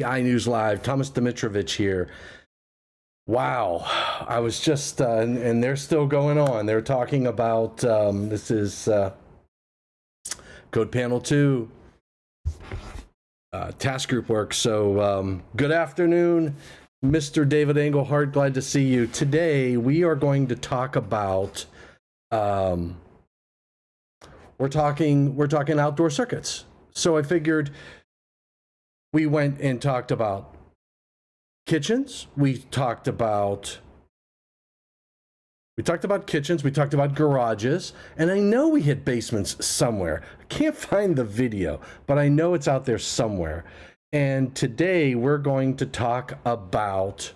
IAEI News Live. Thomas Dimitrovich here. Wow, I was just, and they're still going on. They're talking about, this is Code Panel 2, task group work. So good afternoon, Mr. David Engelhardt. Glad to see you. Today, we are going to talk about, we're talking outdoor circuits. So I figured we went and talked about kitchens. We talked about kitchens. We talked about garages. And I know we hit basements somewhere. I can't find the video, but I know it's out there somewhere. And today we're going to talk about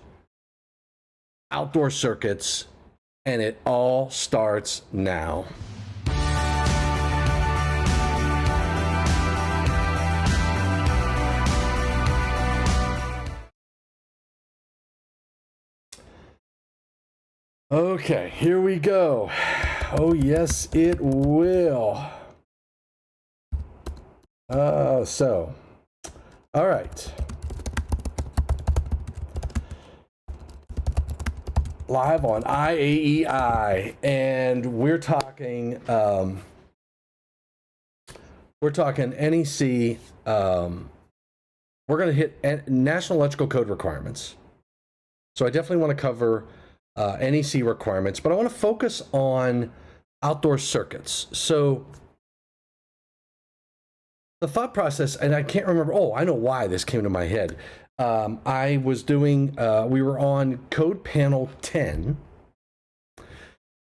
outdoor circuits, and it all starts now. Okay, here we go. Oh, yes, it will. All right. Live on IAEI, and we're talking NEC. We're going to hit National Electrical Code requirements. So I definitely want to cover NEC requirements, but I want to focus on outdoor circuits. So the thought process, and I can't remember, I know why this came to my head. I was doing, we were on Code Panel 10,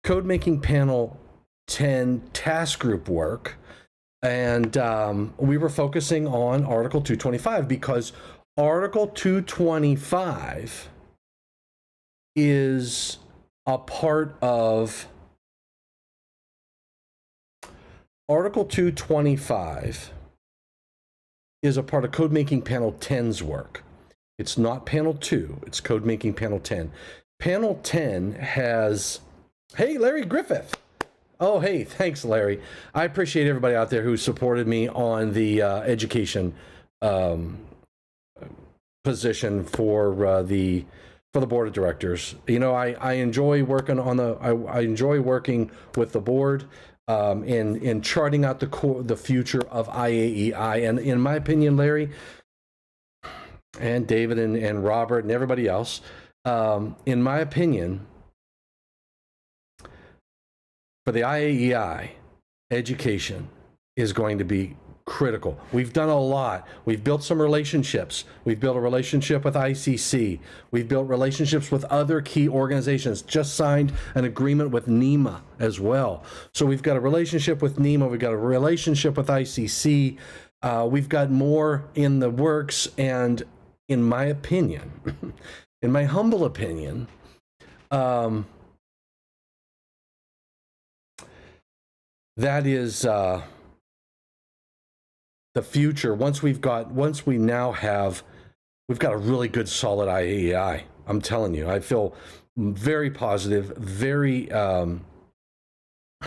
Code Making Panel 10 task group work, and we were focusing on Article 225 because Article 225 is a part of Article 225 is a part of Code Making Panel 10's work. It's not Panel 2, it's Code Making Panel 10. Panel 10 has, hey, Larry Griffith. Oh, hey, thanks, Larry. I appreciate everybody out there who supported me on the education position for the board of directors. You know, I enjoy working on I enjoy working with the board in charting out the future of IAEI. And in my opinion, Larry and David and Robert and everybody else, in my opinion, for the IAEI, education is going to be critical. We've done a lot. We've built some relationships. We've built a relationship with ICC. We've built relationships with other key organizations. Just signed an agreement with NEMA as well. So we've got a relationship with NEMA. We've got a relationship with ICC. We've got more in the works. And in my opinion, in my humble opinion, that is the future. Once we've got a really good solid IAEI. I'm telling you, I feel very positive, very,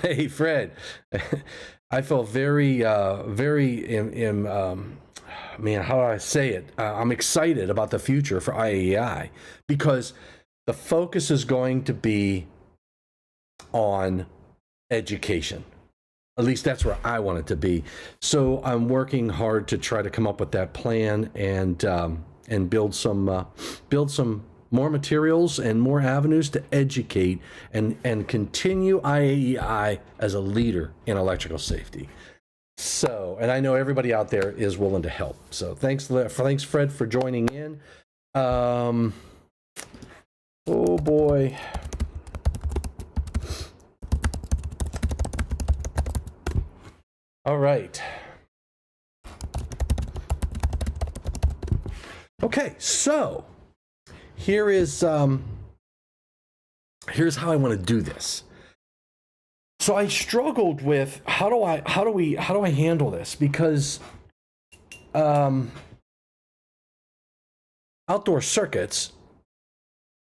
hey, Fred, I feel very, man, how do I say it? I'm excited about the future for IAEI because the focus is going to be on education. At least that's where I want it to be. So I'm working hard to try to come up with that plan and build some more materials and more avenues to educate and continue IAEI as a leader in electrical safety. So, and I know everybody out there is willing to help. So thanks Fred for joining in. Oh boy. All right. Okay, so here's how I want to do this. So I struggled with how do I handle this because outdoor circuits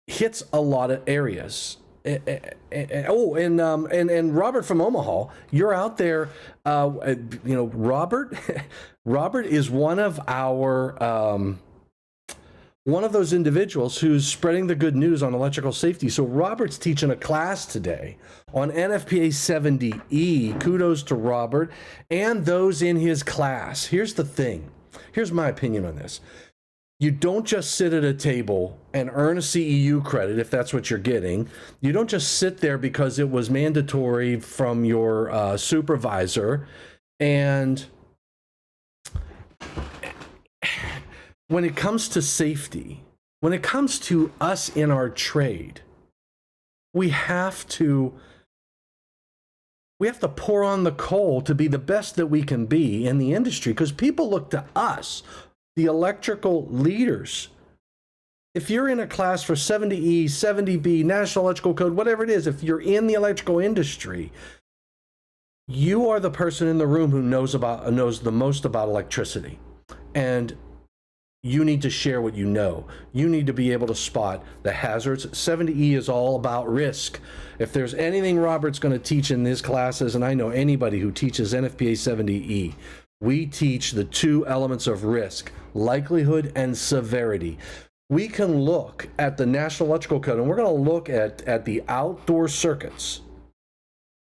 hits a lot of areas. And Robert from Omaha, you're out there. Robert is one of our one of those individuals who's spreading the good news on electrical safety. So Robert's teaching a class today on NFPA 70E. Kudos to Robert and those in his class. Here's the thing. Here's my opinion on this. You don't just sit at a table and earn a CEU credit if that's what you're getting. You don't just sit there because it was mandatory from your supervisor. And when it comes to safety, when it comes to us in our trade, we have to pour on the coal to be the best that we can be in the industry, because people look to us, the electrical leaders. If you're in a class for 70E, 70B, National Electrical Code, whatever it is, if you're in the electrical industry, you are the person in the room who knows the most about electricity. And you need to share what you know. You need to be able to spot the hazards. 70E is all about risk. If there's anything Robert's going to teach in his classes, and I know anybody who teaches NFPA 70E, we teach the two elements of risk, likelihood and severity. We can look at the National Electrical Code, and we're going to look at the outdoor circuits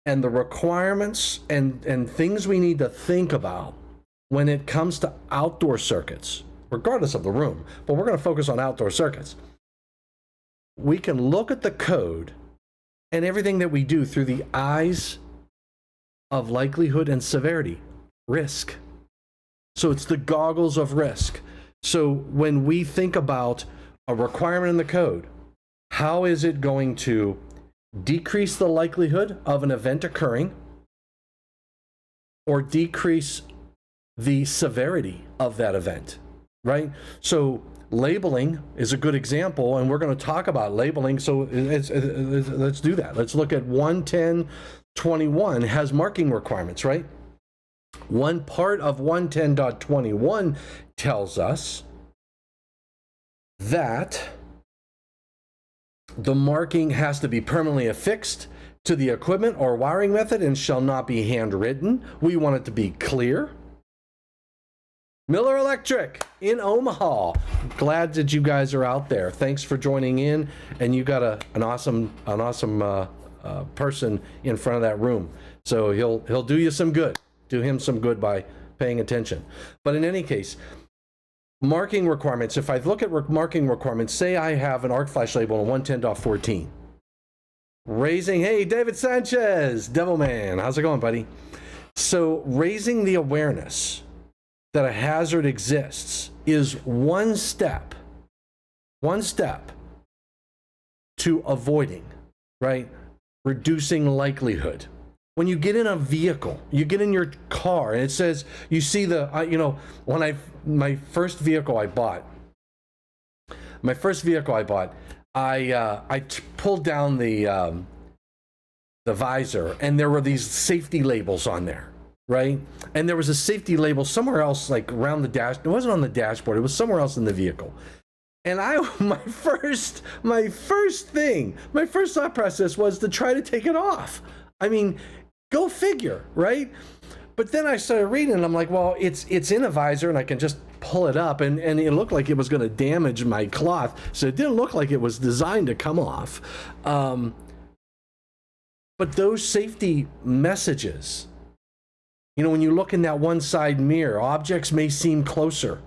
and the requirements and things we need to think about when it comes to outdoor circuits, regardless of the room, but we're going to focus on outdoor circuits. We can look at the code and everything that we do through the eyes of likelihood and severity, risk. So it's the goggles of risk. So when we think about a requirement in the code, how is it going to decrease the likelihood of an event occurring or decrease the severity of that event? Right? So labeling is a good example, and we're going to talk about labeling. So let's do that. Let's look at 110.21 has marking requirements, right? One part of 110.21 tells us that the marking has to be permanently affixed to the equipment or wiring method and shall not be handwritten. We want it to be clear. Miller Electric in Omaha. Glad that you guys are out there. Thanks for joining in, and you got an awesome person in front of that room. So he'll do you some good. Do him some good by paying attention. But in any case, marking requirements. If I look at marking requirements, say I have an arc flash label on 110.14. Raising, hey, David Sanchez, Devilman, how's it going, buddy? So raising the awareness that a hazard exists is one step to avoiding, right? Reducing likelihood. When you get in a vehicle, you get in your car and it says, you see my first vehicle I bought, I pulled down the visor, and there were these safety labels on there. Right? And there was a safety label somewhere else, like around the dash. It wasn't on the dashboard. It was somewhere else in the vehicle. And my first thought process was to try to take it off. I mean, go figure, right? But then I started reading, and I'm like, well, it's in a visor, and I can just pull it up, and it looked like it was going to damage my cloth. So it didn't look like it was designed to come off. But those safety messages, when you look in that one side mirror, objects may seem closer.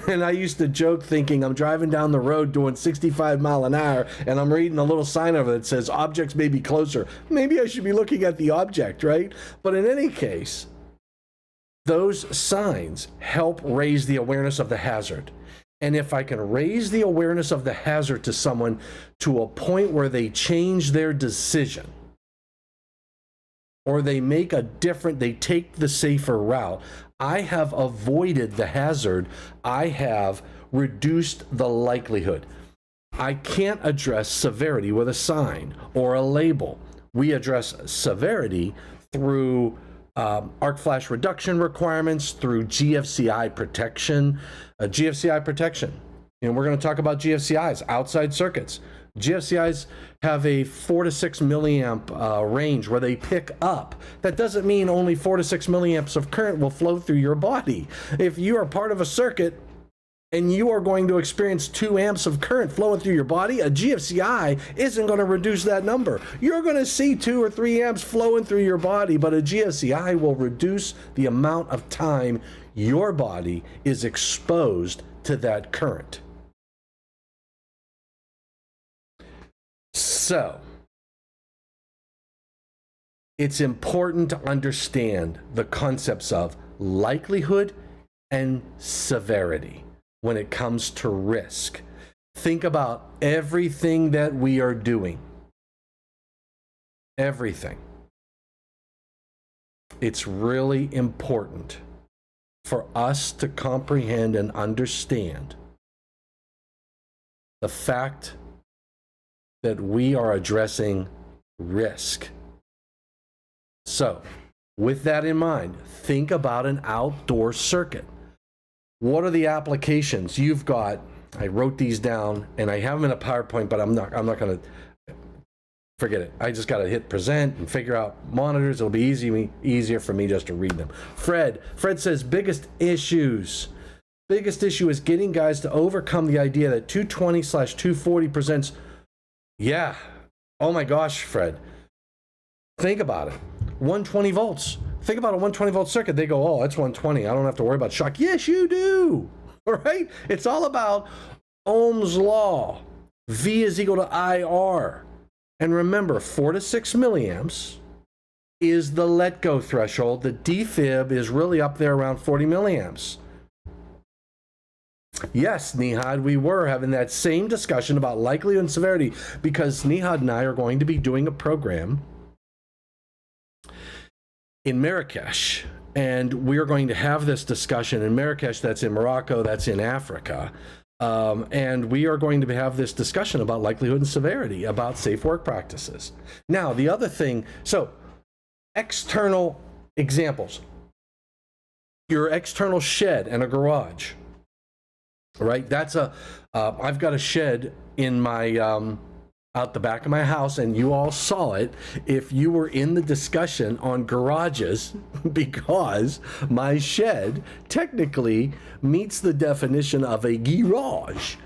And I used to joke thinking I'm driving down the road doing 65 mile an hour and I'm reading a little sign over that says objects may be closer. Maybe I should be looking at the object, right? But in any case, those signs help raise the awareness of the hazard. And if I can raise the awareness of the hazard to someone to a point where they change their decision, or they take the safer route, I have avoided the hazard. I have reduced the likelihood. I can't address severity with a sign or a label. We address severity through arc flash reduction requirements, through GFCI protection. GFCI protection. We're going to talk about GFCIs, outside circuits. GFCIs have a 4 to 6 milliamp range where they pick up. That doesn't mean only 4 to 6 milliamps of current will flow through your body. If you are part of a circuit and you are going to experience 2 amps of current flowing through your body, a GFCI isn't going to reduce that number. You're going to see 2 or 3 amps flowing through your body, but a GFCI will reduce the amount of time your body is exposed to that current. So, it's important to understand the concepts of likelihood and severity when it comes to risk. Think about everything that we are doing. Everything. It's really important for us to comprehend and understand the fact that we are addressing risk. So, with that in mind, think about an outdoor circuit. What are the applications you've got? I wrote these down and I have them in a PowerPoint, but I'm not going to forget it. I just got to hit present and figure out monitors. It'll be easier for me just to read them. Fred says biggest issue is getting guys to overcome the idea that 220/240 presents. Yeah. Oh my gosh, Fred. Think about it. 120 volts. Think about a 120 volt circuit. They go, oh, that's 120. I don't have to worry about shock. Yes, you do. All right. It's all about Ohm's law. V is equal to IR. And remember, 4 to 6 milliamps is the let go threshold. The defib is really up there around 40 milliamps. Yes, Nihad, we were having that same discussion about likelihood and severity because Nihad and I are going to be doing a program in Marrakesh, and we're going to have this discussion in Marrakesh. That's in Morocco, that's in Africa, and we are going to have this discussion about likelihood and severity, about safe work practices. Now, the other thing, so external examples, your external shed and a garage, right? That's I've got a shed in my out the back of my house, and you all saw it if you were in the discussion on garages, because my shed technically meets the definition of a garage.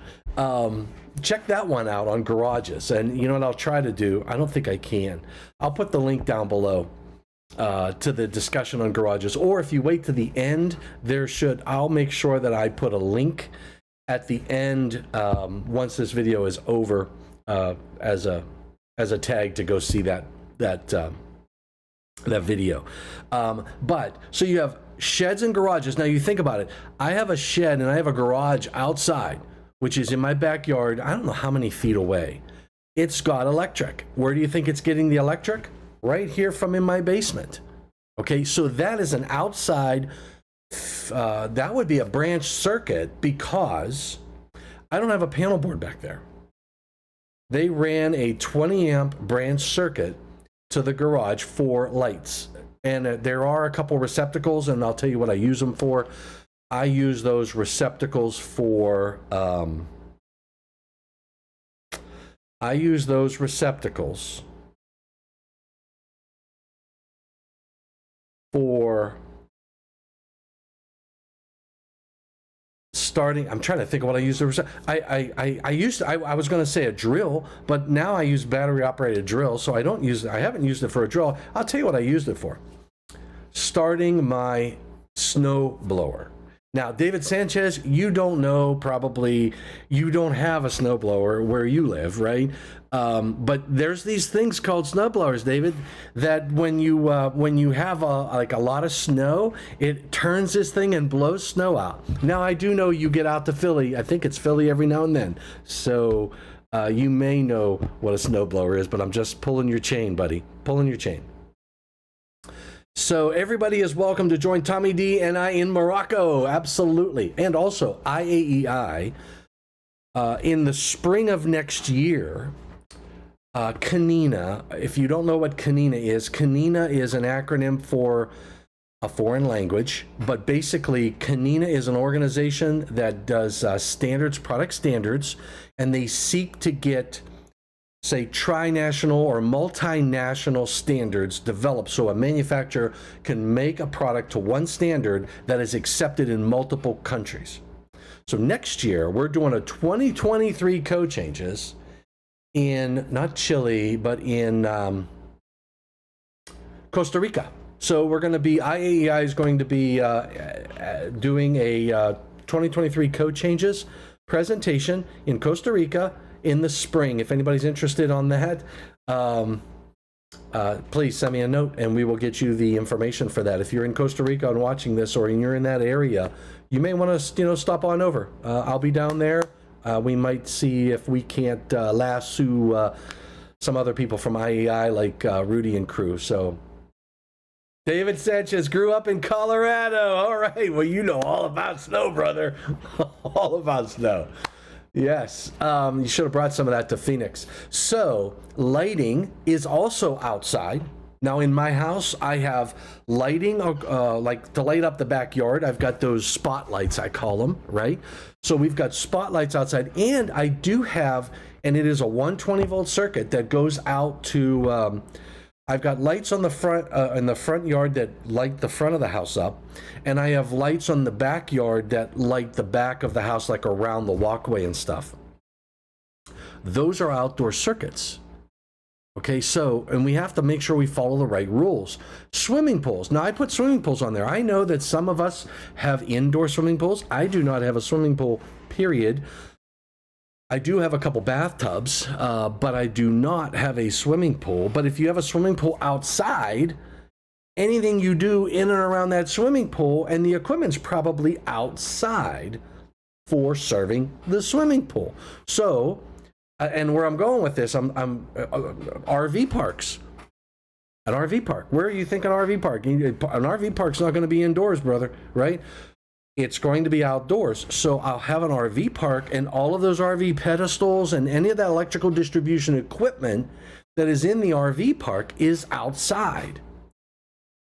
Check that one out on garages. And you know what I'll try to do? I don't think I can. I'll put the link down below to the discussion on garages. Or if you wait to the end, I'll make sure that I put a link at the end once this video is over, as a tag to go see that video. But so you have sheds and garages. Now you think about it. I have a shed and I have a garage outside, which is in my backyard. I don't know how many feet away. It's got electric. Where do you think it's getting the electric? Right here from in my basement. Okay, so that is an outside. That would be a branch circuit because I don't have a panel board back there. They ran a 20 amp branch circuit to the garage for lights. And there are a couple receptacles, and I'll tell you what I use them for. I use those receptacles for, starting, I'm trying to think of what I use. I was going to say a drill, but now I use battery operated drill, so I haven't used it for a drill. I'll tell you what I used it for. Starting my snow blower. Now, David Sanchez, you don't know, probably you don't have a snow blower where you live, right? But there's these things called snow blowers, David, that when you have a lot of snow, it turns this thing and blows snow out. Now, I do know you get out to Philly. I think it's Philly every now and then. So you may know what a snow blower is, but I'm just pulling your chain, buddy. Pulling your chain. So everybody is welcome to join Tommy D and I in Morocco. Absolutely. And also IAEI in the spring of next year. Kanina, if you don't know what Kanina is an acronym for a foreign language, but basically Kanina is an organization that does product standards, and they seek to get, say, trinational or multinational standards developed so a manufacturer can make a product to one standard that is accepted in multiple countries. So next year, we're doing a 2023 code changes in not Chile, but in Costa Rica. So we're going to be, IAEI is going to be doing a 2023 code changes presentation in Costa Rica in the spring. If anybody's interested on that, please send me a note and we will get you the information for that. If you're in Costa Rica and watching this, or you're in that area, you may want to, stop on over. I'll be down there. We might see if we can't lasso some other people from IAEI, like Rudy and crew. So David Sanchez grew up in Colorado. All right. Well, you know all about snow, brother. All about snow. Yes. You should have brought some of that to Phoenix. So lighting is also outside. Now in my house, I have lighting, like to light up the backyard. I've got those spotlights, I call them, right? So we've got spotlights outside, and I do have, and it is a 120 volt circuit that goes out to, I've got lights on the front, in the front yard that light the front of the house up, and I have lights on the backyard that light the back of the house, like around the walkway and stuff. Those are outdoor circuits. Okay, so, and we have to make sure we follow the right rules. Swimming pools. Now, I put swimming pools on there. I know that some of us have indoor swimming pools. I do not have a swimming pool, period. I do have a couple bathtubs, but I do not have a swimming pool. But if you have a swimming pool outside, anything you do in and around that swimming pool, and the equipment's probably outside for serving the swimming pool. So, and where I'm going with this, I'm RV parks. An RV park. Where are you thinking RV park? An RV park's not going to be indoors, brother, right? It's going to be outdoors. So I'll have an RV park, and all of those RV pedestals and any of that electrical distribution equipment that is in the RV park is outside.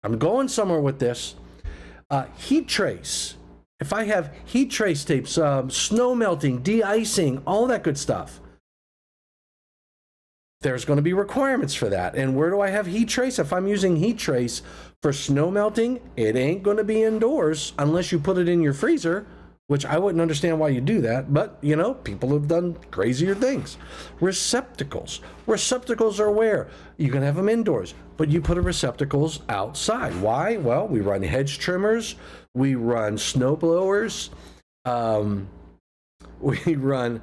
I'm going somewhere with this. Heat trace. If I have heat trace tapes, snow melting, de-icing, all that good stuff, there's going to be requirements for that. And where do I have heat trace? If I'm using heat trace for snow melting, it ain't going to be indoors unless you put it in your freezer, which I wouldn't understand why you do that. But, people have done crazier things. Receptacles. Receptacles are where? You can have them indoors, but you put receptacles outside. Why? Well, we run hedge trimmers. We run snow blowers. We run...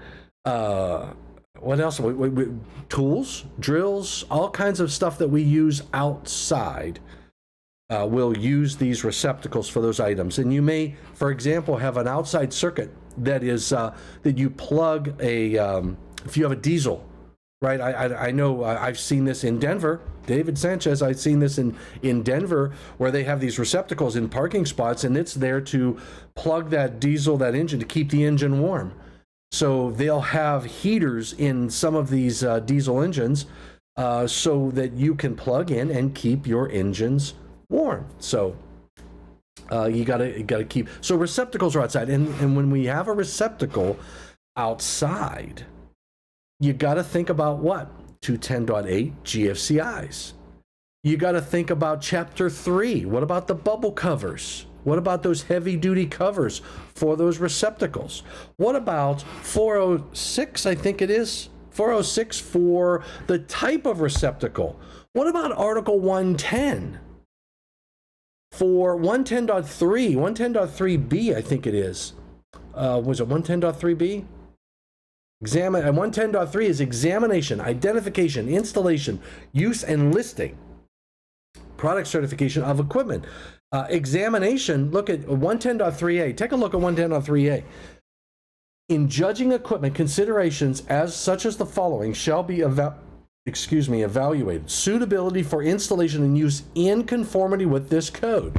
what else? We tools, drills, all kinds of stuff that we use outside. We'll use these receptacles for those items. And you may, for example, have an outside circuit that is that you plug a, if you have a diesel, right? I know I've seen this in Denver. David Sanchez, I've seen this in Denver, where they have these receptacles in parking spots, and it's there to plug that diesel, that engine, to keep the engine warm. So they'll have heaters in some of these diesel engines so that you can plug in and keep your engines warm. So you gotta keep. So receptacles are outside, and when we have a receptacle outside, you gotta think about what? 210.8 GFCIs. You gotta think about Chapter 3. What about the bubble covers? What about those heavy-duty covers for those receptacles? What about 406, I think it is? 406 for the type of receptacle. What about Article 110? For 110.3, 110.3b, I think it is. Was it 110.3b? And 110.3 is examination, identification, installation, use, and listing. Product certification of equipment. Examination, look at 110.3a. Take a look at 110.3a. In judging equipment, considerations as such as the following shall be evaluated. Suitability for installation and use in conformity with this code.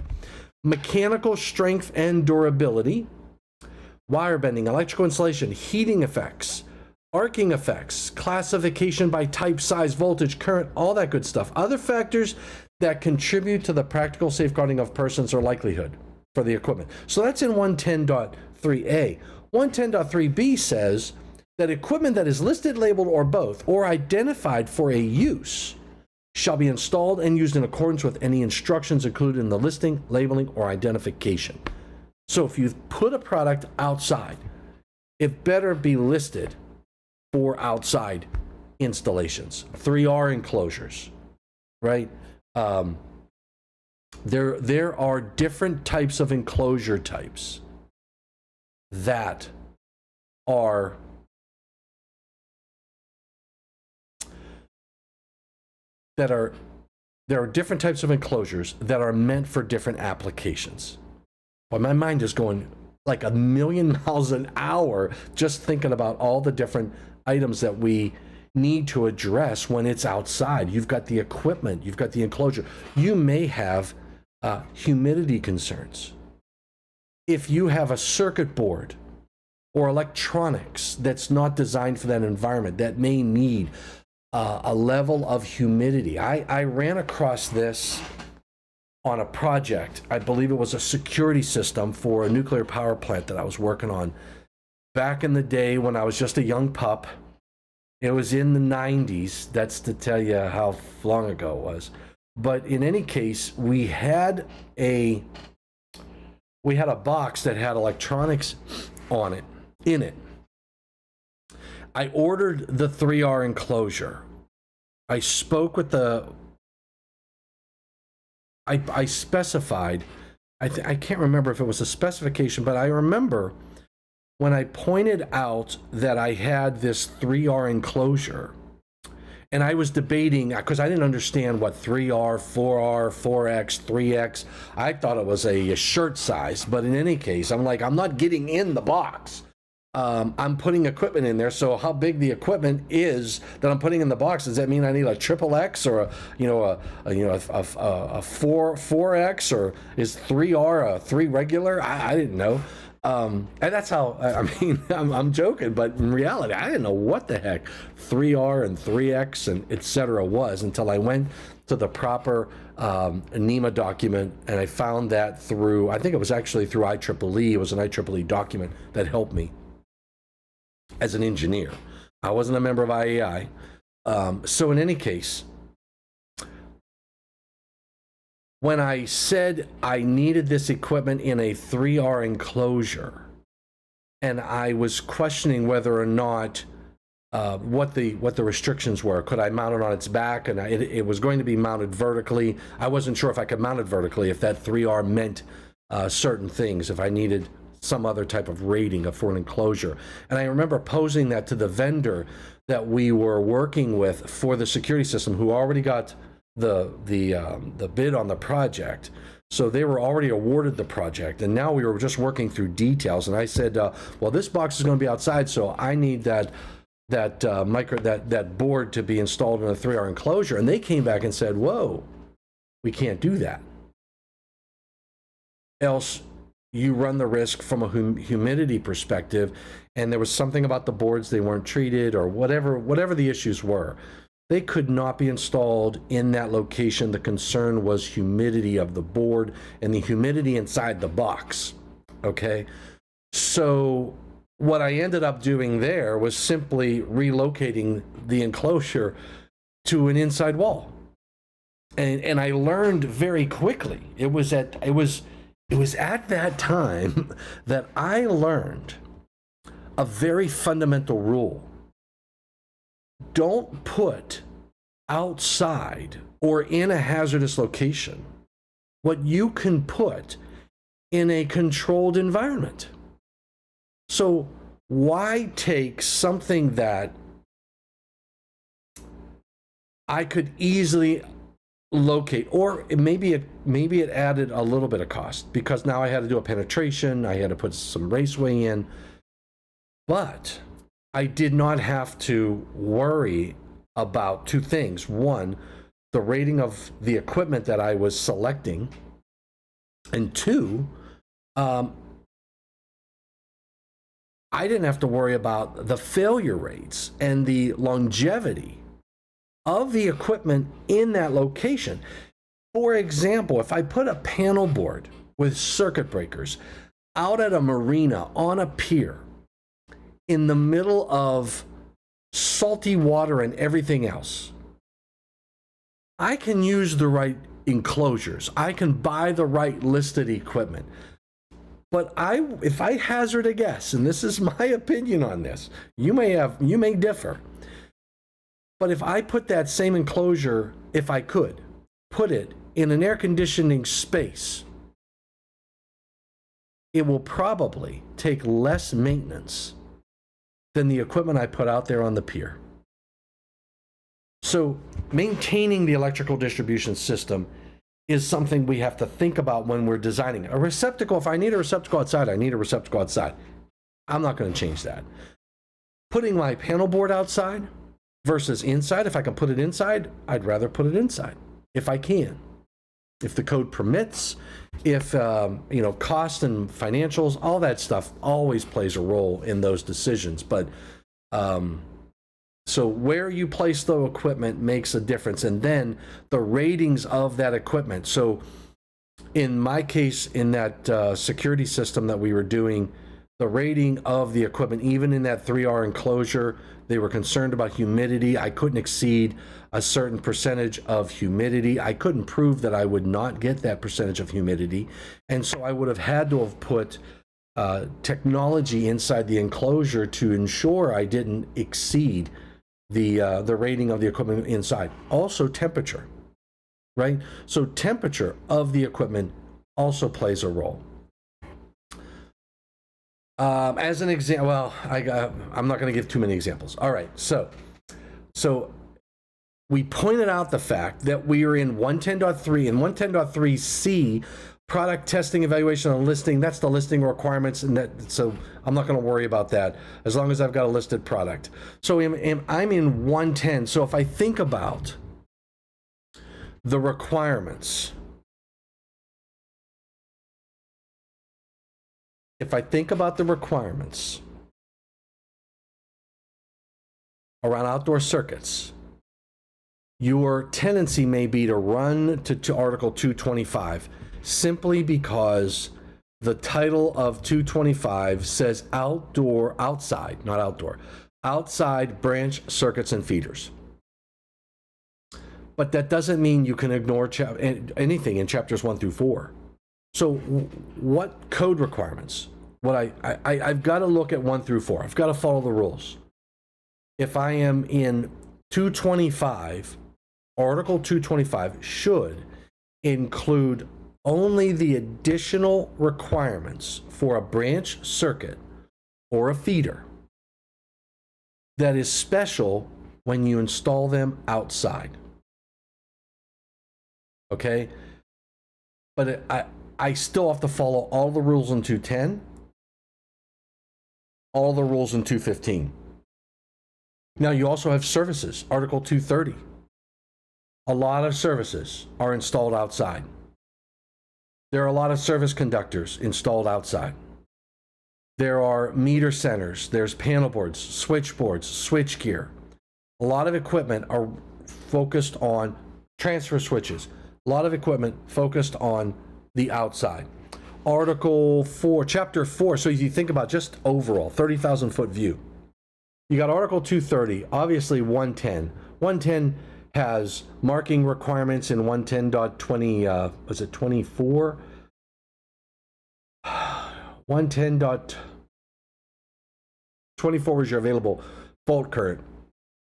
Mechanical strength and durability. Wire bending, electrical installation, heating effects, arcing effects, classification by type, size, voltage, current, all that good stuff. Other factors that contribute to the practical safeguarding of persons or likelihood for the equipment. So that's in 110.3a. 110.3b says that equipment that is listed, labeled, or both, or identified for a use shall be installed and used in accordance with any instructions included in the listing, labeling, or identification. So if you put a product outside, it better be listed for outside installations, 3R enclosures, right? There are different types of enclosure types that are there are different types of enclosures that are meant for different applications. Well, my mind is going like a million miles an hour just thinking about all the different items that we need to address when it's outside. You've got the equipment, you've got the enclosure. You may have humidity concerns. If you have a circuit board or electronics that's not designed for that environment, that may need a level of humidity. I ran across this on a project. I believe it was a security system for a nuclear power plant that I was working on back in the day when I was just a young pup. It was in the 90s. That's to tell you how long ago it was. But in any case, we had a box that had electronics on it, in it. I ordered the 3R enclosure. I spoke with I specified, I can't remember if it was a specification, but I remember when I pointed out that I had this 3R enclosure, and I was debating, because I didn't understand what 3R, 4R, 4X, 3X, I thought it was a shirt size, but in any case, I'm like, I'm not getting in the box. I'm putting equipment in there, so how big the equipment is that I'm putting in the box, does that mean I need a triple X or a 4X, or is 3R a 3 regular? I didn't know. And that's how, I mean, I'm joking, but in reality, I didn't know what the heck 3R and 3X and etc. was until I went to the proper NEMA document, and I found that through, I think it was actually through IEEE. It was an IEEE document that helped me as an engineer. I wasn't a member of IAEI. So in any case, when I said I needed this equipment in a 3R enclosure, and I was questioning whether or not what the restrictions were, could I mount it on its back, and it was going to be mounted vertically. I wasn't sure if I could mount it vertically, if that 3R meant certain things, if I needed some other type of rating for an enclosure. And I remember posing that to the vendor that we were working with for the security system, who already got the bid on the project. So they were already awarded the project, and now we were just working through details. And I said, well, this box is going to be outside, so I need that board to be installed in a 3R enclosure. And they came back and said, whoa, we can't do that. Else you run the risk from a humidity perspective. And there was something about the boards, they weren't treated, or whatever the issues were. They could not be installed in that location. The concern was humidity of the board and the humidity inside the box. Okay. So what I ended up doing there was simply relocating the enclosure to an inside wall. And I learned very quickly. It was at that time that I learned a very fundamental rule. Don't put outside or in a hazardous location what you can put in a controlled environment. So why take something that I could easily locate, or maybe it added a little bit of cost, because now I had to do a penetration, I had to put some raceway in, but I did not have to worry about two things. One, the rating of the equipment that I was selecting, and two, I didn't have to worry about the failure rates and the longevity of the equipment in that location. For example, if I put a panel board with circuit breakers out at a marina on a pier in the middle of salty water and everything else, I can use the right enclosures. I can buy the right listed equipment. But if I hazard a guess, and this is my opinion on this, you may differ. But if I put that same enclosure, if I could put it in an air conditioning space, it will probably take less maintenance than the equipment I put out there on the pier. So maintaining the electrical distribution system is something we have to think about when we're designing a receptacle. If I need a receptacle outside, I need a receptacle outside. I'm not going to change that. Putting my panel board outside versus inside, if I can put it inside, I'd rather put it inside if I can. If the code permits, if cost and financials, all that stuff always plays a role in those decisions. But so where you place the equipment makes a difference, and then the ratings of that equipment. So in my case, in that security system that we were doing, the rating of the equipment, even in that 3R enclosure, they were concerned about humidity. I couldn't exceed a certain percentage of humidity. I couldn't prove that I would not get that percentage of humidity. And so I would have had to have put technology inside the enclosure to ensure I didn't exceed the rating of the equipment inside. Also temperature, right? So temperature of the equipment also plays a role. As an example, well, I'm not going to give too many examples. All right, so we pointed out the fact that we are in 110.3 and 110.3C, product testing, evaluation, and listing. That's the listing requirements, and so I'm not going to worry about that as long as I've got a listed product. So I'm in 110. So if I think about the requirements, around outdoor circuits, your tendency may be to run to Article 225 simply because the title of 225 says outside branch circuits and feeders. But that doesn't mean you can ignore anything in chapters 1 through 4. So what code requirements? I've got to look at 1 through 4. I've got to follow the rules. If I am in 225, Article 225 should include only the additional requirements for a branch circuit or a feeder that is special when you install them outside. Okay? But I still have to follow all the rules in 210, all the rules in 215. Now you also have services, Article 230. A lot of services are installed outside. There are a lot of service conductors installed outside. There are meter centers, there's panel boards, switchboards, switchgear. A lot of equipment are focused on transfer switches. A lot of equipment focused on the outside. Article 4, Chapter 4, so if you think about just overall, 30,000 foot view. You got Article 230, obviously 110. 110 has marking requirements in 110.20, was it 24? 110.24 was your available fault current.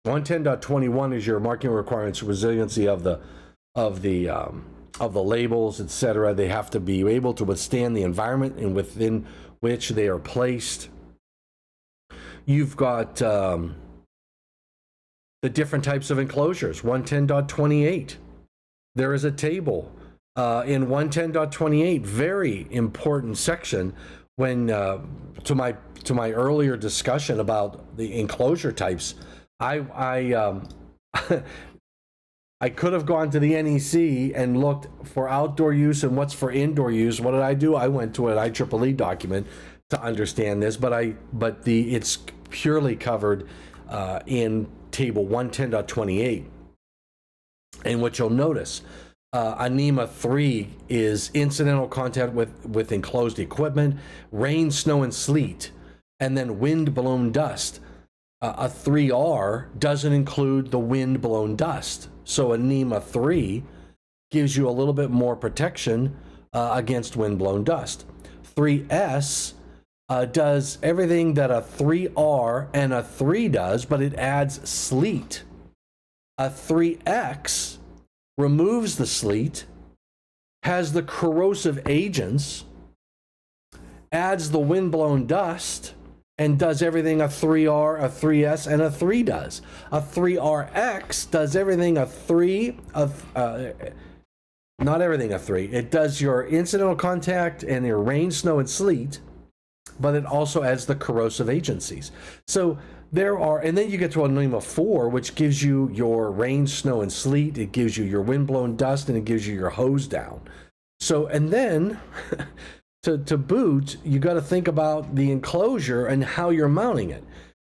110.21 is your marking requirements, resiliency of the labels, etc. They have to be able to withstand the environment and within which they are placed. You've got the different types of enclosures. 110.28. There is a table in 110.28, very important section when to my earlier discussion about the enclosure types. I could have gone to the NEC and looked for outdoor use and what's for indoor use. What did I do? I went to an IEEE document to understand this, but it's purely covered in table 110.28. And what you'll notice, NEMA 3 is incidental contact with enclosed equipment, rain, snow, and sleet, and then wind-blown dust. A 3R doesn't include the wind-blown dust. So a NEMA 3 gives you a little bit more protection against wind-blown dust. 3S does everything that a 3R and a 3 does, but it adds sleet. A 3X removes the sleet, has the corrosive agents, adds the windblown dust, and does everything a 3R, a 3S, and a 3 does. A 3RX does everything a 3, not everything a 3. It does your incidental contact and your rain, snow, and sleet, but it also adds the corrosive agencies. So there are, and then you get to a NEMA 4, which gives you your rain, snow, and sleet. It gives you your windblown dust, and it gives you your hose down. So, and then to boot, you got to think about the enclosure and how you're mounting it.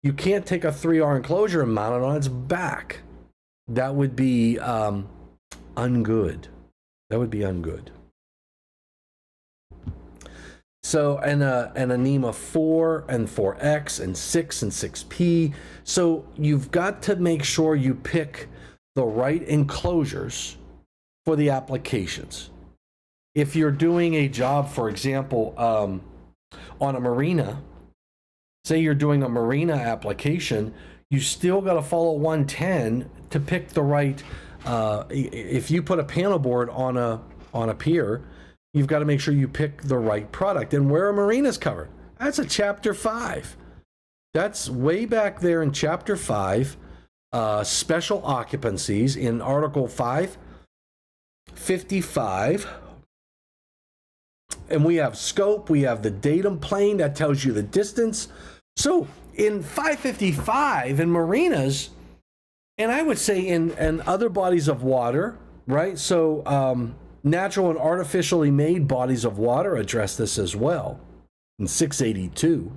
You can't take a 3R enclosure and mount it on its back. That would be ungood. That would be ungood. So, and a NEMA 4 and 4X and 6 and 6P. So you've got to make sure you pick the right enclosures for the applications. If you're doing a job, for example, on a marina, say you're doing a marina application, you still got to follow 110 to pick the right, if you put a panel board on a pier, you've got to make sure you pick the right product. And where a marina's covered, that's a chapter 5. That's way back there in chapter 5, special occupancies in article 555. And we have scope, we have the datum plane that tells you the distance. So in 555 in marinas, and I would say in other bodies of water, right? So natural and artificially made bodies of water address this as well. In 682,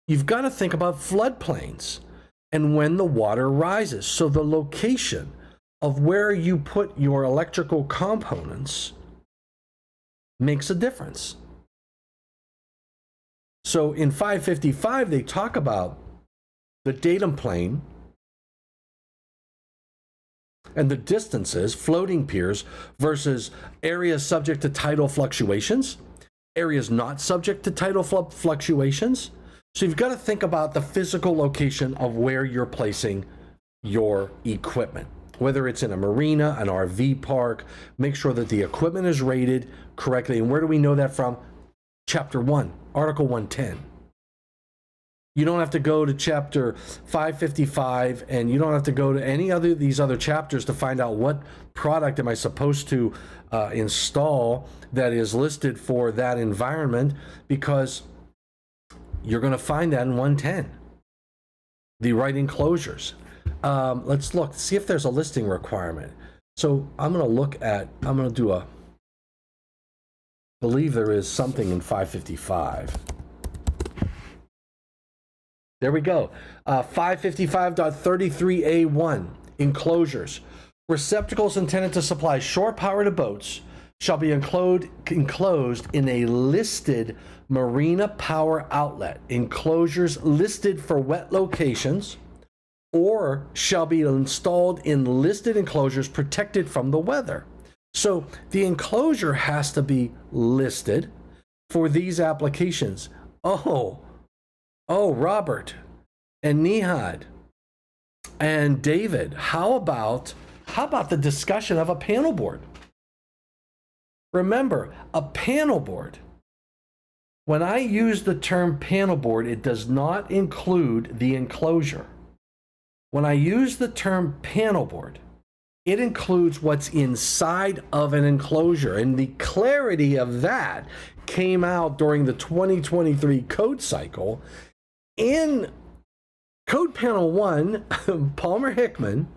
you've got to think about floodplains and when the water rises. So the location of where you put your electrical components makes a difference. So in 555, they talk about the datum plane and the distances, floating piers versus areas subject to tidal fluctuations, areas not subject to tidal fluctuations. So you've got to think about the physical location of where you're placing your equipment. Whether it's in a marina, an RV park, make sure that the equipment is rated correctly. And where do we know that from? Chapter 1, Article 110. You don't have to go to chapter 555, and you don't have to go to any other these other chapters to find out what product am I supposed to install that is listed for that environment, because you're going to find that in 110. The right enclosures. Let's look, see if there's a listing requirement. So I'm going to do a, believe there is something in 555. There we go. 555.33A1, enclosures. Receptacles intended to supply shore power to boats shall be enclosed in a listed marina power outlet. Enclosures listed for wet locations, or shall be installed in listed enclosures protected from the weather. So the enclosure has to be listed for these applications. Oh, Robert and Nihad and David, how about the discussion of a panel board? Remember, a panel board, when I use the term panel board, it does not include the enclosure. When I use the term panel board, it includes what's inside of an enclosure. And the clarity of that came out during the 2023 code cycle. In Code Panel 1, Palmer Hickman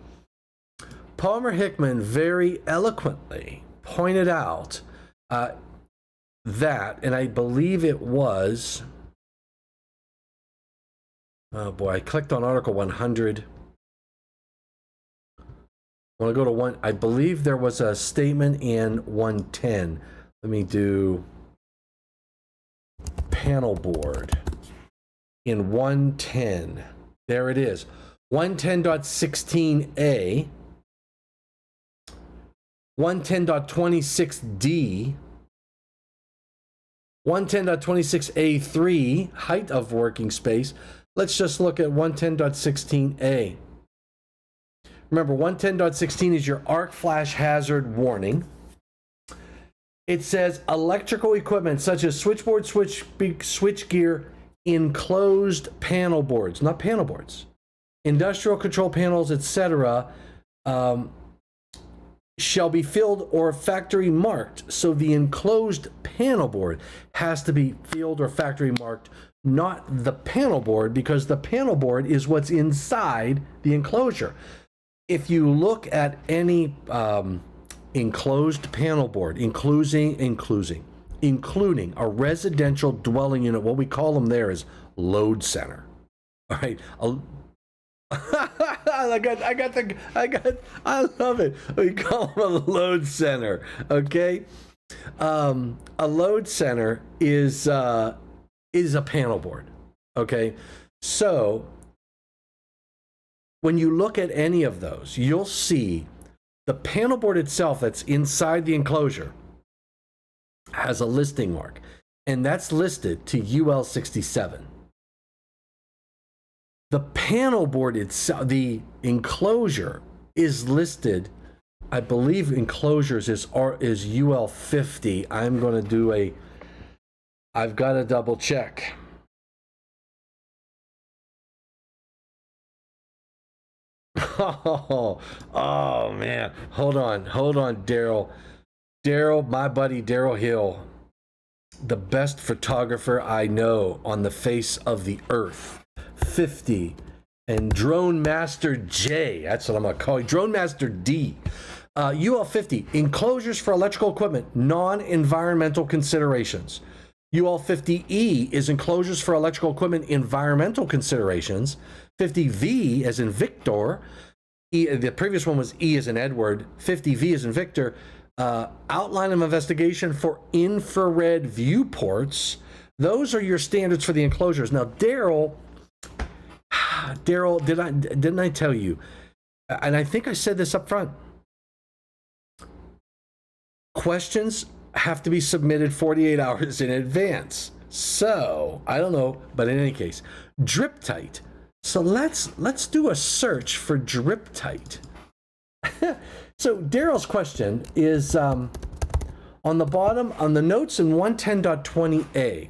very eloquently pointed out that, and I believe it was, oh boy, I clicked on Article 100. I want to go to one, I believe there was a statement in 110. Let me do panel board. In 110, there it is, 110.16a, 110.26d, 110.26a3, height of working space. Let's just look at 110.16a. Remember, 110.16 is your arc flash hazard warning. It says electrical equipment such as switchboard, switchgear, enclosed panel boards, not panel boards, industrial control panels, etc., shall be filled or factory marked. So the enclosed panel board has to be filled or factory marked, not the panel board, because the panel board is what's inside the enclosure. If you look at any enclosed panel board, including a residential dwelling unit, what we call them there is load center. All right. I love it. We call them a load center. Okay. A load center is a panel board. Okay. So when you look at any of those, you'll see the panel board itself that's inside the enclosure has a listing mark, and that's listed to UL 67. The panel board itself, the enclosure, is listed, I believe enclosures is UL 50. I'm going to do I've got to double check. Oh man, hold on, Daryl, my buddy Daryl Hill, the best photographer I know on the face of the earth. 50 and Drone Master J, that's what I'm gonna call you, Drone Master D. UL 50, enclosures for electrical equipment, non-environmental considerations. UL 50E is enclosures for electrical equipment, environmental considerations. 50V as in Victor, the previous one was E as in Edward, 50V as in Victor, outline of investigation for infrared viewports. Those are your standards for the enclosures. Now, Daryl, didn't I tell you? And I think I said this up front. Questions have to be submitted 48 hours in advance. So, I don't know, but in any case, drip tight. So let's do a search for drip tight. So Daryl's question is on the bottom, on the notes in 110.20a.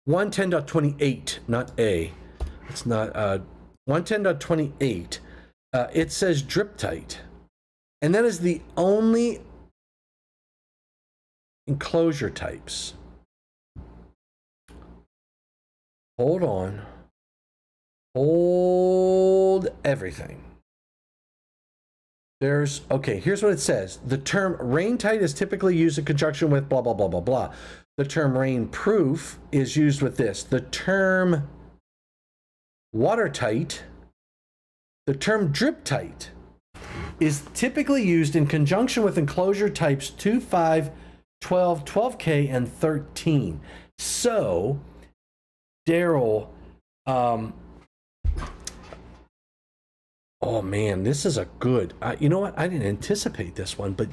110.28, not A. It's not 110.28. It says drip tight. And that is the only enclosure types. Hold on. Hold everything. Okay, here's what it says. The term rain tight is typically used in conjunction with blah, blah, blah, blah, blah. The term rain proof is used with this. The term watertight, the term drip tight is typically used in conjunction with enclosure types 2, 5, 12, 12K, and 13. So, Daryl, oh man, this is a good, you know what? I didn't anticipate this one, but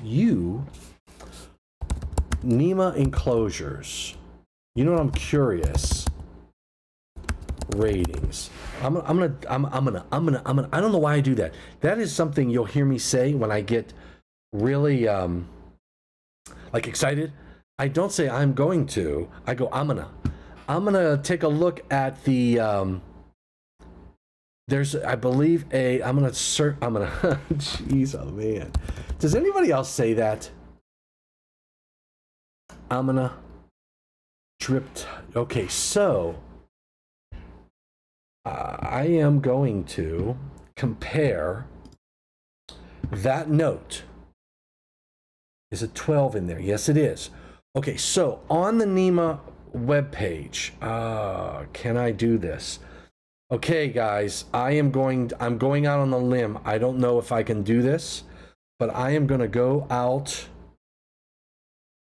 NEMA enclosures. You know what? I'm curious. Ratings. I'm gonna. I don't know why I do that. That is something you'll hear me say when I get really like excited. I don't say I'm going to. I go I'm gonna take a look at the there's, I believe, I'm gonna jeez, oh man. Does anybody else say that? I'm gonna dripped. Okay, so I am going to compare that note. Is it 12 in there? Yes, it is. Okay, so on the NEMA webpage, can I do this? Okay, guys, I'm going out on a limb. I don't know if I can do this, but I am going to go out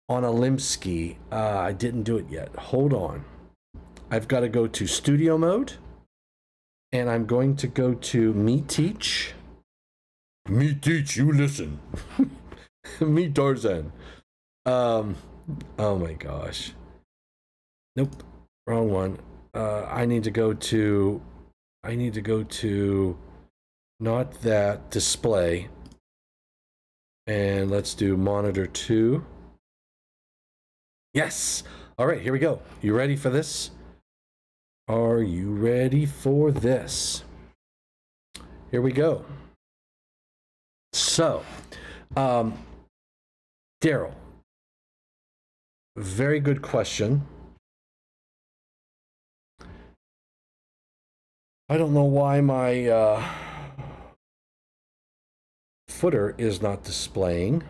on a limb ski. I didn't do it yet. Hold on. I've got to go to studio mode, and I'm going to go to Me Teach. Me Teach, you listen. Me Tarzan. Oh my gosh. Nope. Wrong one. I need to go to not that display. And let's do monitor 2. Yes. All right, here we go. You ready for this? Are you ready for this? Here we go. So, Daryl, very good question. I don't know why my footer is not displaying.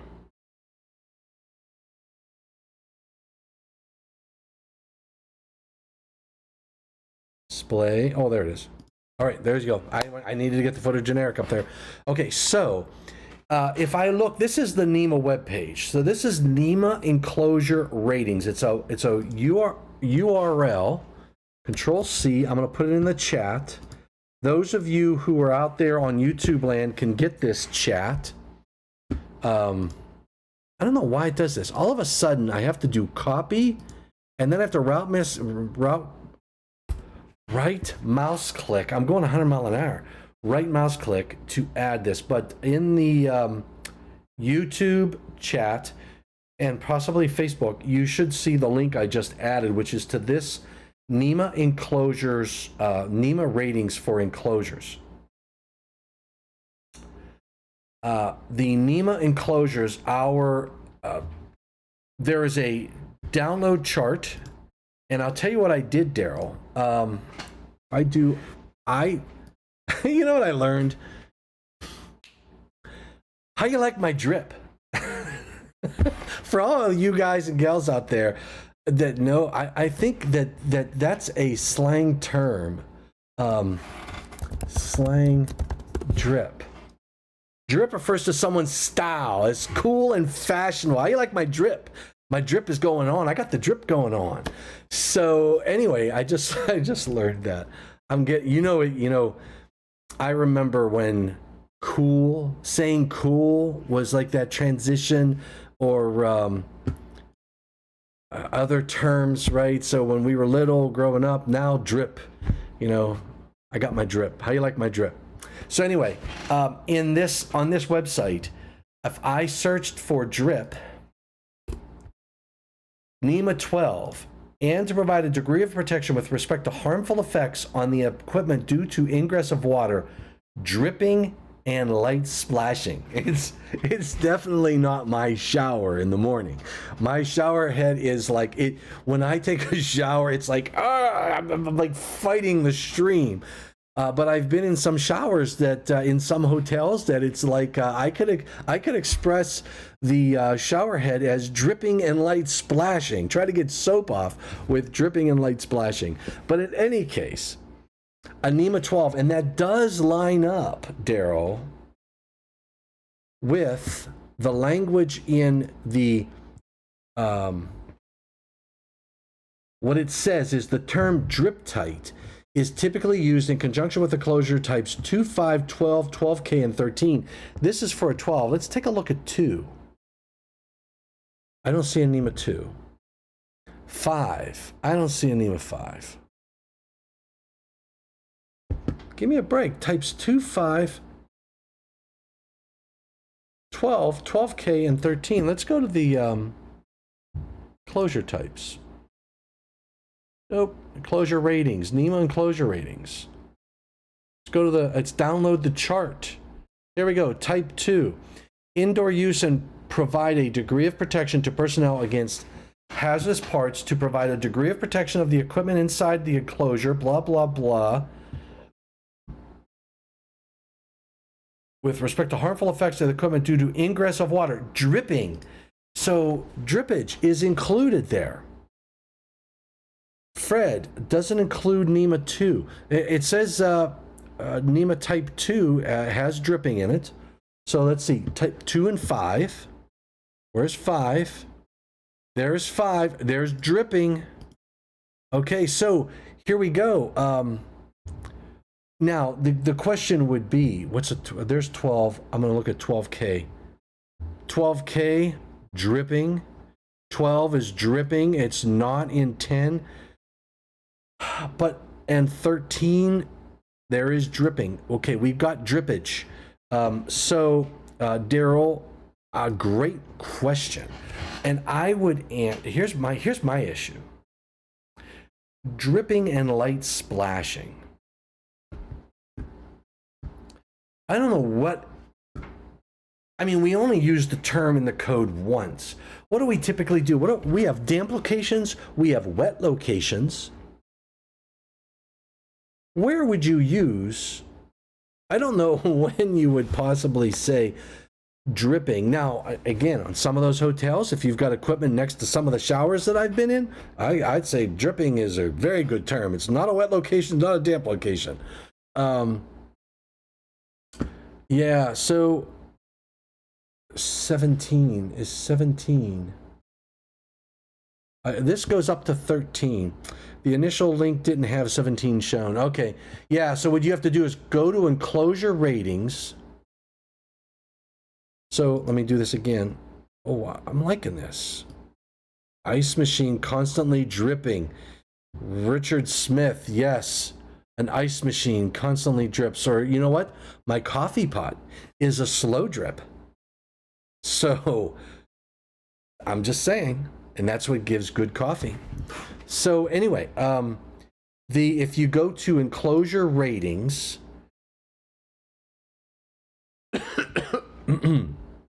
Display. Oh, there it is. All right, there you go. I needed to get the footer generic up there. Okay, so if I look, this is the NEMA webpage. So this is NEMA enclosure ratings. It's a URL. Control C. I'm going to put it in the chat. Those of you who are out there on YouTube land can get this chat. I don't know why it does this. All of a sudden, I have to do copy, and then I have to right mouse click. I'm going 100 mile an hour. Right mouse click to add this. But in the YouTube chat and possibly Facebook, you should see the link I just added, which is to this NEMA enclosures, NEMA ratings for enclosures. The NEMA enclosures, there is a download chart, and I'll tell you what I did, Daryl. You know what I learned? How you like my drip? For all of you guys and gals out there that know, I think that's a slang term. Slang drip. Drip refers to someone's style. It's cool and fashionable. How you like my drip? My drip is going on. I got the drip going on. So anyway, I just learned that. I remember when saying cool was like that transition, or other terms, right? So when we were little, growing up, now drip, I got my drip. How you like my drip? So anyway, on this website, if I searched for drip, NEMA 12, and to provide a degree of protection with respect to harmful effects on the equipment due to ingress of water, dripping, and light splashing. It's definitely not my shower in the morning. My shower head is like it. When I take a shower, it's like I'm like fighting the stream. But I've been in some showers that in some hotels that it's like I could express the shower head as dripping and light splashing. Try to get soap off with dripping and light splashing. But in any case, a NEMA 12, and that does line up, Daryl, with the language in the what it says is the term drip tight is typically used in conjunction with the closure types 2, 5, 12, 12K, and 13. This is for a 12. Let's take a look at 2. I don't see a NEMA 2. 5. I don't see a NEMA 5. Give me a break. Types 2, 5, 12, 12K, and 13. Let's go to the closure types. Nope. Enclosure ratings. NEMA enclosure ratings. Let's go to let's download the chart. Here we go. Type 2. Indoor use and provide a degree of protection to personnel against hazardous parts, to provide a degree of protection of the equipment inside the enclosure, blah, blah, blah. With respect to harmful effects of the equipment due to ingress of water, dripping. So drippage is included there. Fred doesn't include NEMA 2. It says NEMA type 2 has dripping in it. So let's see, type 2 and 5. Where's 5? There's 5. There's dripping. Okay, so here we go. Now, the question would be, there's 12. I'm going to look at 12K. 12K, dripping. 12 is dripping. It's not in 10. And 13, there is dripping. Okay, we've got drippage. Daryl, a great question. And I would here's my issue. Dripping and light splashing. I don't know what. I mean, we only use the term in the code once. What do we typically do? We have damp locations, we have wet locations. Where would you use? I don't know when you would possibly say dripping. Now, again, on some of those hotels, if you've got equipment next to some of the showers that I've been in, I'd say dripping is a very good term. It's not a wet location, not a damp location. Yeah, so 17 is 17. This goes up to 13. The initial link didn't have 17 shown. Okay, yeah, so what you have to do is go to enclosure ratings. So let me do this again. Oh, I'm liking this. Ice machine constantly dripping. Richard Smith, yes. An ice machine constantly drips. Or you know what? My coffee pot is a slow drip. So I'm just saying, and that's what gives good coffee. So anyway, if you go to enclosure ratings,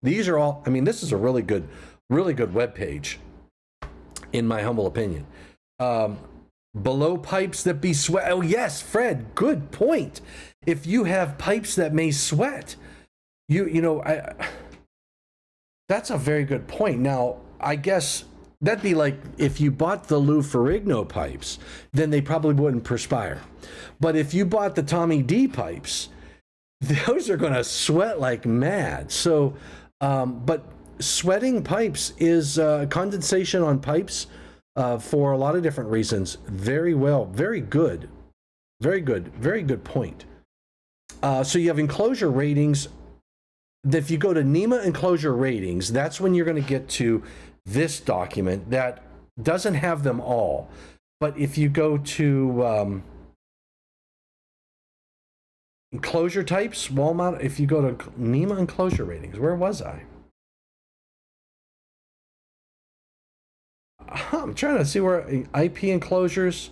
these are all, I mean, this is a really good web page, in my humble opinion. Below pipes that be sweat. Oh yes, Fred, good point. If you have pipes that may sweat, that's a very good point. Now, I guess that'd be like if you bought the Lou Ferrigno pipes, then they probably wouldn't perspire. But if you bought the Tommy D pipes, those are going to sweat like mad. So, but sweating pipes is condensation on pipes for a lot of different reasons. Very good point. So you have enclosure ratings. If you go to NEMA enclosure ratings, that's when you're going to get to this document that doesn't have them all. But if you go to enclosure types, Walmart, if you go to NEMA enclosure ratings, where was I? I'm trying to see where IP enclosures,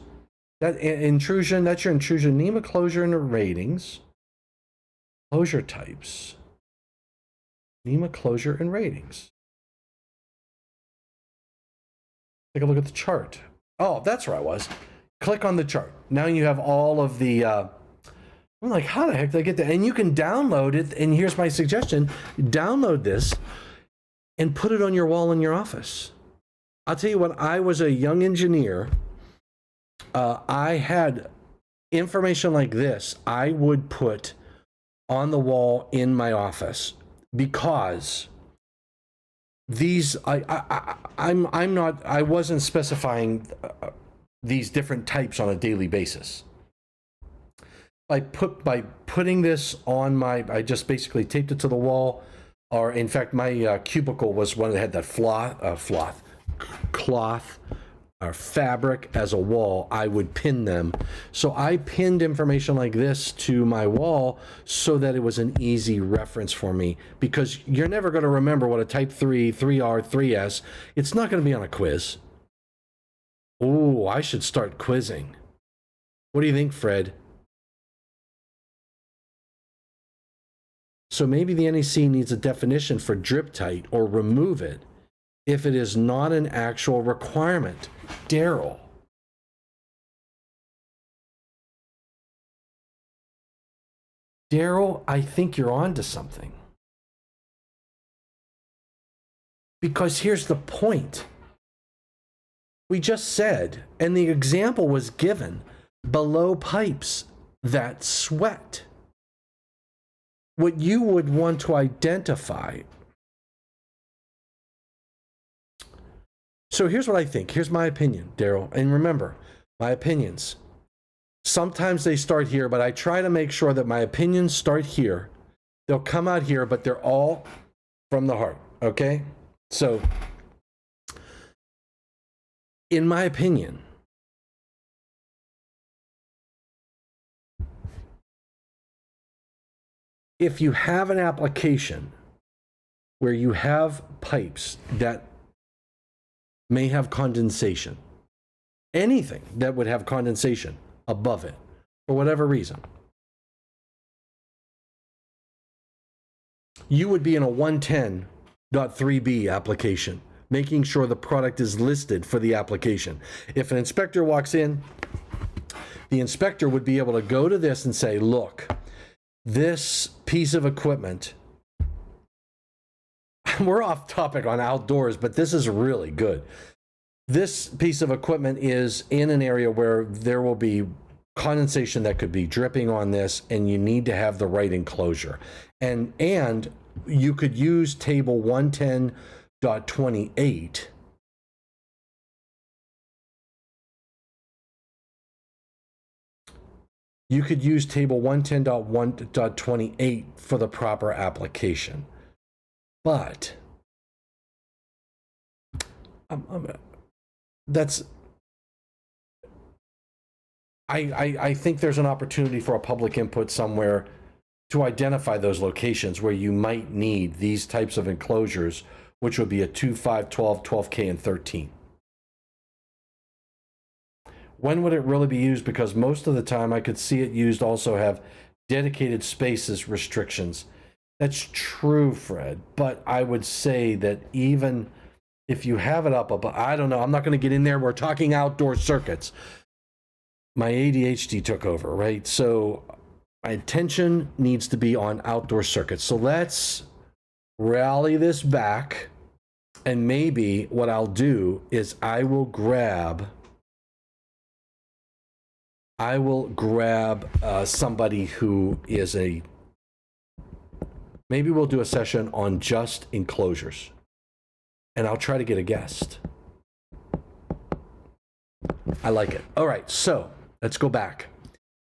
that intrusion, that's your intrusion, NEMA closure and ratings, closure types. NEMA closure and ratings. Take a look at the chart. Oh, that's where I was. Click on the chart. Now you have all of the, I'm like, how the heck did I get that? And you can download it. And here's my suggestion. Download this and put it on your wall in your office. I'll tell you when I was a young engineer, I had information like this I would put on the wall in my office. Because these, I wasn't specifying these different types on a daily basis. By putting this on I just basically taped it to the wall, or in fact, my cubicle was one that had that cloth or fabric as a wall. I would pin them. So I pinned information like this to my wall so that it was an easy reference for me, because you're never going to remember what a type 3, 3R, 3S, it's not going to be on a quiz. Oh, I should start quizzing. What do you think, Fred? So maybe the NEC needs a definition for drip tight, or remove it if it is not an actual requirement. Daryl. Daryl, I think you're on to something. Because here's the point. We just said, and the example was given, below pipes that sweat. What you would want to identify. So here's what I think. Here's my opinion, Daryl. And remember, my opinions, sometimes they start here, but I try to make sure that my opinions start here. They'll come out here, but they're all from the heart, okay? So In my opinion, if you have an application where you have pipes that may have condensation, anything that would have condensation above it, for whatever reason, you would be in a 110.3b application, making sure the product is listed for the application. If an inspector walks in, the inspector would be able to go to this and say, look, this piece of equipment, we're off topic on outdoors, but this is really good. This piece of equipment is in an area where there will be condensation that could be dripping on this, and you need to have the right enclosure. And you could use table 110.28 you could use table 110.1.28 for the proper application. But I think there's an opportunity for a public input somewhere to identify those locations where you might need these types of enclosures, which would be a 2, 5, 12, 12K, and 13. When would it really be used? Because most of the time I could see it used also have dedicated spaces restrictions. That's true, Fred, but I would say that even if you have it up, I don't know, I'm not going to get in there. We're talking outdoor circuits. My ADHD took over, right? So my attention needs to be on outdoor circuits. So let's rally this back, and maybe what I'll do is I will grab somebody who is maybe we'll do a session on just enclosures, and I'll try to get a guest. I like it. All right, so let's go back.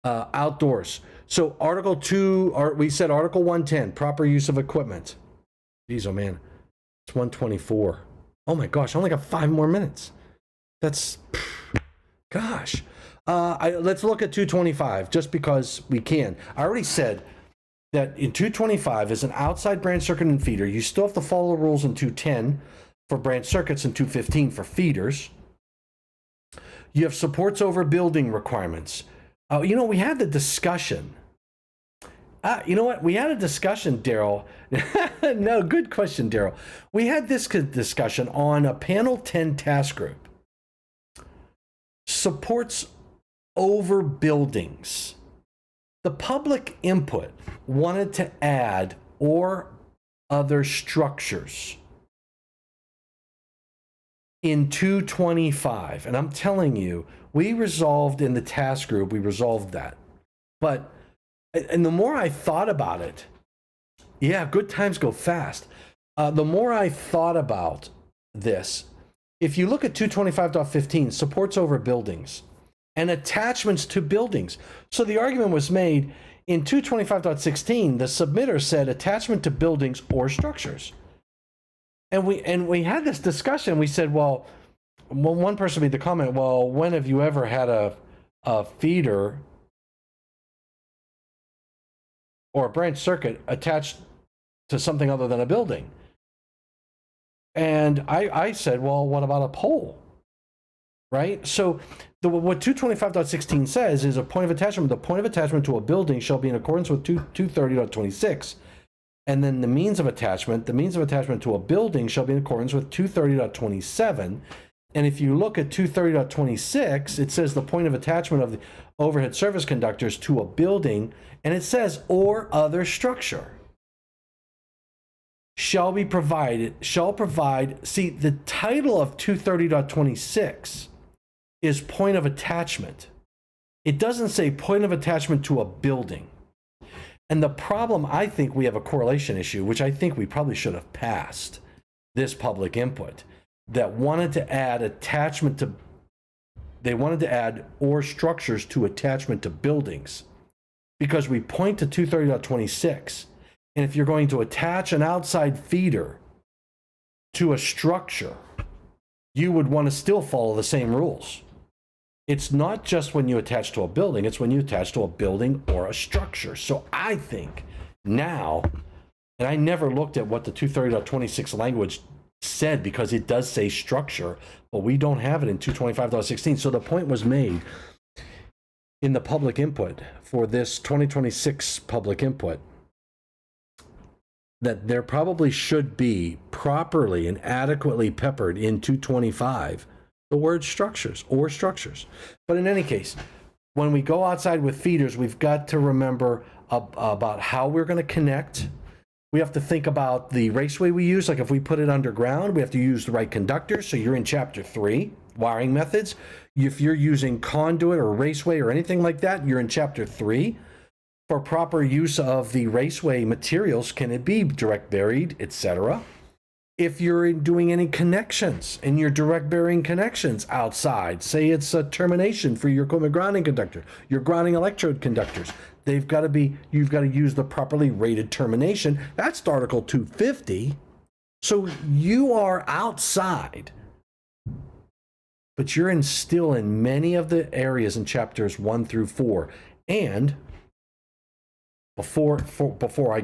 Outdoors. So Article 2, we said Article 110, proper use of equipment. Geez, oh man, it's 124. Oh my gosh, I only got 5 more minutes. That's, gosh. Let's look at 225, just because we can. I already said that in 225 is an outside branch circuit and feeder. You still have to follow the rules in 210 for branch circuits and 215 for feeders. You have supports over building requirements. We had the discussion. You know what? We had a discussion, Daryl. No, good question, Daryl. We had this discussion on a panel 10 task group. Supports over buildings. The public input wanted to add or other structures in 225. And I'm telling you, we resolved in the task group, we resolved that. And the more I thought about it, yeah, good times go fast. The more I thought about this, if you look at 225.15, supports over buildings and attachments to buildings. So the argument was made in 225.16, the submitter said attachment to buildings or structures. And we had this discussion. We said, well, one person made the comment, well, when have you ever had a feeder or a branch circuit attached to something other than a building? And I said, well, what about a pole? Right? So what 225.16 says is a point of attachment. The point of attachment to a building shall be in accordance with 230.26. And then the means of attachment to a building shall be in accordance with 230.27. And if you look at 230.26, it says the point of attachment of the overhead service conductors to a building, and it says or other structure shall provide. See, the title of 230.26 is point of attachment. It doesn't say point of attachment to a building. And the problem, I think we have a correlation issue, which I think we probably should have passed this public input, that wanted to add they wanted to add or structures to attachment to buildings, because we point to 230.26. And if you're going to attach an outside feeder to a structure, you would want to still follow the same rules. It's not just when you attach to a building, it's when you attach to a building or a structure. So I think now, and I never looked at what the 230.26 language said because it does say structure, but we don't have it in 225.16. So the point was made in the public input for this 2026 public input that there probably should be properly and adequately peppered in 225 the word structures or structures. But in any case, when we go outside with feeders, we've got to remember about how we're going to connect. We have to think about the raceway we use. Like if we put it underground, we have to use the right conductors. So you're in chapter 3, wiring methods. If you're using conduit or raceway or anything like that, you're in chapter 3. For proper use of the raceway materials, can it be direct buried, etc.? If you're doing any connections and your direct bearing connections outside, say it's a termination for your equipment grounding conductor, your grounding electrode conductors, you've got to use the properly rated termination. That's Article 250. So you are outside, but you're still in many of the areas in chapters 1 through 4. And before I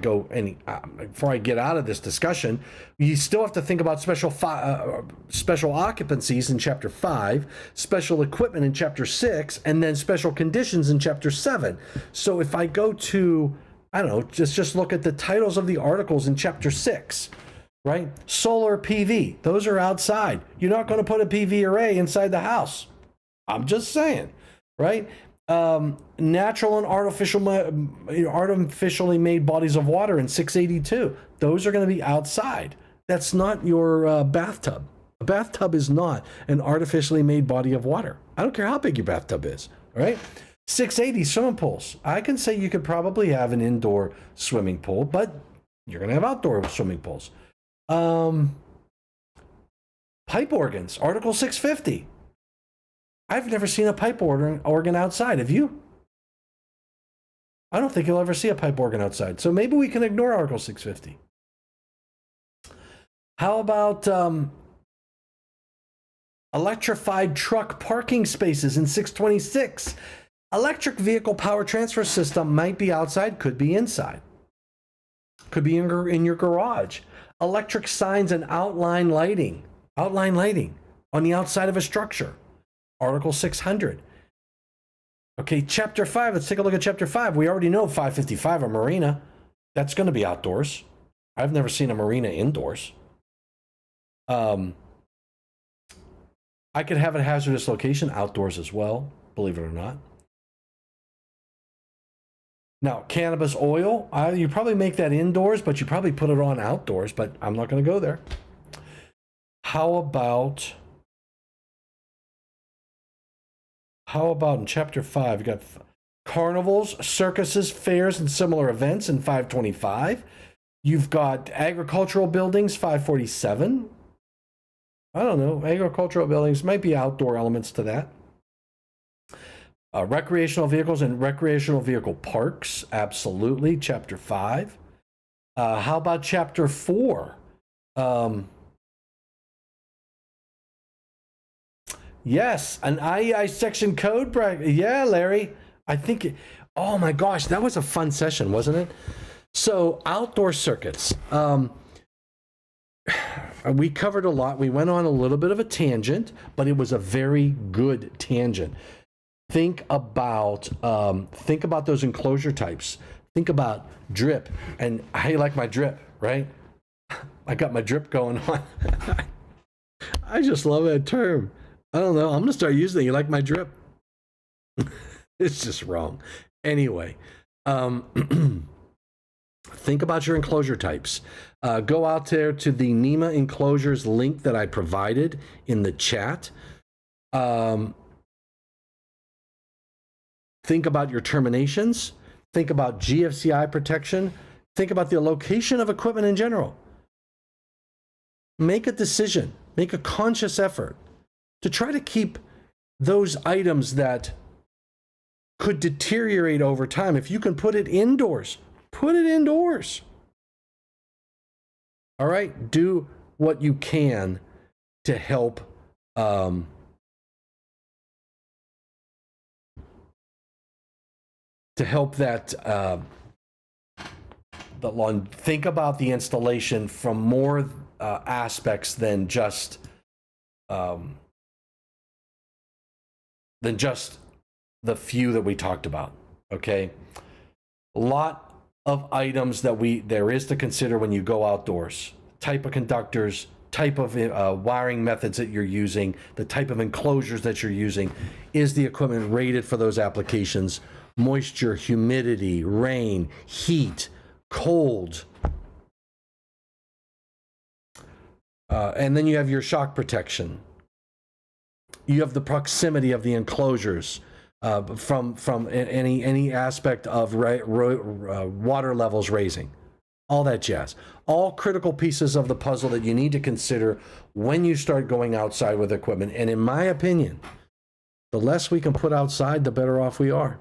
get out of this discussion, you still have to think about special occupancies in chapter 5, special equipment in chapter 6, and then special conditions in chapter 7. So if I go to, I don't know, just look at the titles of the articles in chapter 6, right? Solar PV, those are outside. You're not going to put a PV array inside the house. I'm just saying, right? Natural and artificially made bodies of water in 682. Those are going to be outside. That's not your bathtub. A bathtub is not an artificially made body of water. I don't care how big your bathtub is, all right? 680, swimming pools. I can say you could probably have an indoor swimming pool, but you're going to have outdoor swimming pools. Pipe organs, Article 650. I've never seen a pipe organ outside. Have you? I don't think you'll ever see a pipe organ outside. So maybe we can ignore Article 650. How about electrified truck parking spaces in 626? Electric vehicle power transfer system might be outside, could be inside. Could be in your garage. Electric signs and outline lighting on the outside of a structure. Article 600. Okay, Chapter 5. Let's take a look at Chapter 5. We already know 555, a marina. That's going to be outdoors. I've never seen a marina indoors. I could have a hazardous location outdoors as well, believe it or not. Now, cannabis oil, you probably make that indoors, but you probably put it on outdoors, but I'm not going to go there. How about in Chapter 5, you got carnivals, circuses, fairs, and similar events in 525. You've got agricultural buildings, 547. I don't know, agricultural buildings might be outdoor elements to that. Recreational vehicles and recreational vehicle parks, absolutely, Chapter 5. How about Chapter 4? Yes, an IAEI section code. Yeah, Larry. I think oh my gosh, that was a fun session, wasn't it? So outdoor circuits. We covered a lot. We went on a little bit of a tangent, but it was a very good tangent. Think about those enclosure types. Think about drip and how you like my drip, right? I got my drip going on. I just love that term. I don't know. I'm going to start using it. You like my drip? It's just wrong. Anyway, think about your enclosure types. Go out there to the NEMA enclosures link that I provided in the chat. Think about your terminations. Think about GFCI protection. Think about the location of equipment in general. Make a decision. Make a conscious effort to try to keep those items that could deteriorate over time. If you can put it indoors, put it indoors. All right, do what you can to help um, to help that the lawn think about the installation from more aspects than just the few that we talked about. Okay, a lot of items that there is to consider when you go outdoors: type of conductors, type of wiring methods that you're using, the type of enclosures that you're using. Is the equipment rated for those applications? Moisture, humidity, rain, heat, cold. And then you have your shock protection. You have the proximity of the enclosures from any aspect of water levels raising. All that jazz. All critical pieces of the puzzle that you need to consider when you start going outside with equipment. And in my opinion, the less we can put outside, the better off we are.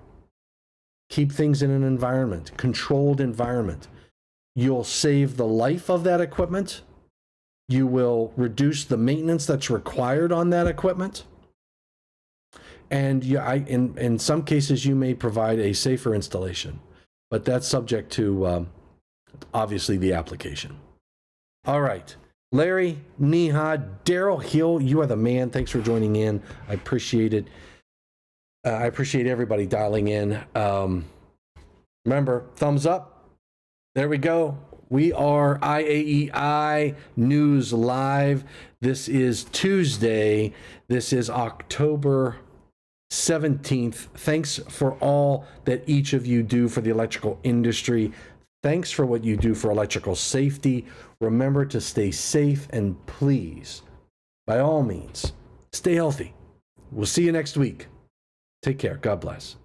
Keep things in an environment, controlled environment. You'll save the life of that equipment. You will reduce the maintenance that's required on that equipment. And in some cases, you may provide a safer installation, but that's subject to obviously the application. All right. Larry, Nihad, Daryl Hill, you are the man. Thanks for joining in. I appreciate it. I appreciate everybody dialing in. Remember, thumbs up. There we go. We are IAEI News Live. This is Tuesday. This is October 17th. Thanks for all that each of you do for the electrical industry. Thanks for what you do for electrical safety. Remember to stay safe, and please, by all means, stay healthy. We'll see you next week. Take care. God bless.